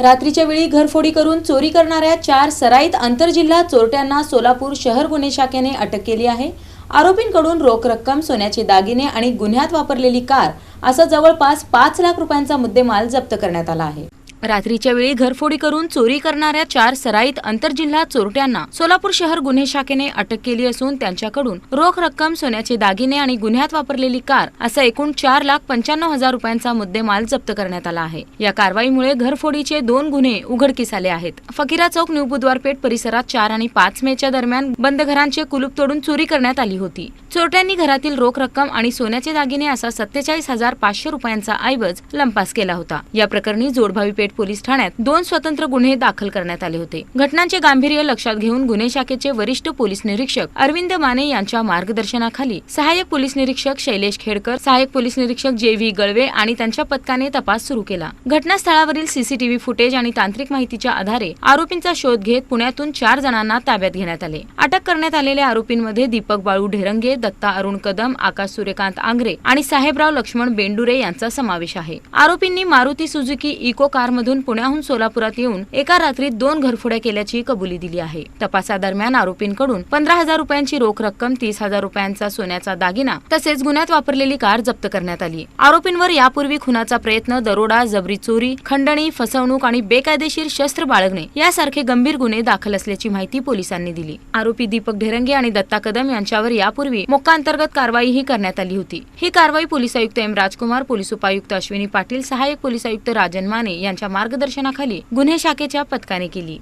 रात्रीच्या वेळी घरफोडी करून चोरी करणाऱ्या 4 सराईत आंतरजिल्हा चोरट्यांना सोलापूर शहर गुन्हे शाखेने अटक केली आहे। आरोपींकडून रोख रक्कम, सोन्याचे दागिने आणि गुन्ह्यात वापरलेली कार असा जवळपास 5 लाख रुपयांचा मुद्देमाल जप्त करण्यात आला आहे। रात्रीच्या वेळी घरफोडी करून चोरी करणाऱ्या 4 सराईत आंतरजिल्हा चोरट्यांना सोलापूर शहर गुन्हे शाखेने अटक केली असून त्यांच्याकडून रोख रक्कम, सोन्याचे दागिने आणि गुन्ह्यात वापरलेली कार असा एकूण 4,95,000 रुपयांचा मुद्देमाल जप्त करण्यात आला आहे। या कारवाईमुळे घरफोडीचे 2 गुन्हे उघडकीस आले आहेत। फकीरा चौक, न्यू बुधवारपेठ परिसरात 4 आणि 5 मेच्या दरम्यान बंद घरांचे कुलूप तोडून चोरी करण्यात आली होती। चोरट्यांनी घरातील रोख रक्कम आणि सोन्याचे दागिने असा 47,500 रुपयांचा ऐवज लंपास केला होता। या प्रकरणी जोडभावी पेठ पोलीस ठाण्यात 2 स्वतंत्र गुन्हे दाखल करण्यात आले होते। घटनांचे गांभीर्य लक्षात घेऊन गुन्हे शाखेचे वरिष्ठ पोलीस निरीक्षक अरविंद माने यांच्या मार्गदर्शनाखाली सहाय्यक पोलीस निरीक्षक शैलेश खेडकर, सहाय्यक पोलीस निरीक्षक जे.व्ही. गळवे आणि त्यांच्या पथकाने तपास सुरू केला। घटनास्थळावरील सीसीटीव्ही फुटेज आणि तांत्रिक माहितीच्या आधारे आरोपींचा शोध घेत पुण्यातून 4 जणांना ताब्यात घेण्यात आले। अटक करण्यात आलेल्या आरोपींमध्ये दीपक बाळू ढेरंगे, दत्ता अरुण कदम, आकाश सूर्यकांत आंग्रे आणि साहेबराव लक्ष्मण बेंडुरे यांचा समावेश आहे। आरोपींनी मारुती सुझुकी इको कार मधून पुण्याहून सोलापुरात येऊन एका रात्रीत 2 घरफोड्या केल्याची कबुली दिली आहे। तपासादरम्यान आरोपींकडून 15,000 रुपयांची रोख रक्कम, 30,000 रुपयांचा सोन्याचा दागिना तसेच गुन्ह्यात वापरलेली कार जप्त करण्यात आली। आरोपींवर यापूर्वी खुनाचा प्रयत्न, दरोडा, जबरी चोरी, खंडणी, फसवणूक आणि बेकायदेशीर शस्त्र बाळगणे यासारखे गंभीर गुन्हे दाखल असल्याची माहिती पोलिसांनी दिली। आरोपी दीपक ढेरंगे आणि दत्ता कदम यांच्यावर यापूर्वी मोक्का अंतर्गत कारवाईही करण्यात आली होती। ही कारवाई पोलीस आयुक्त एम. राजकुमार, पोलीस उपायुक्त अश्विनी पाटील, सहाय्यक पोलीस आयुक्त राजन माने यांच्या मार्गदर्शनाखाली गुन्हे शाखेच्या पथकाने केली।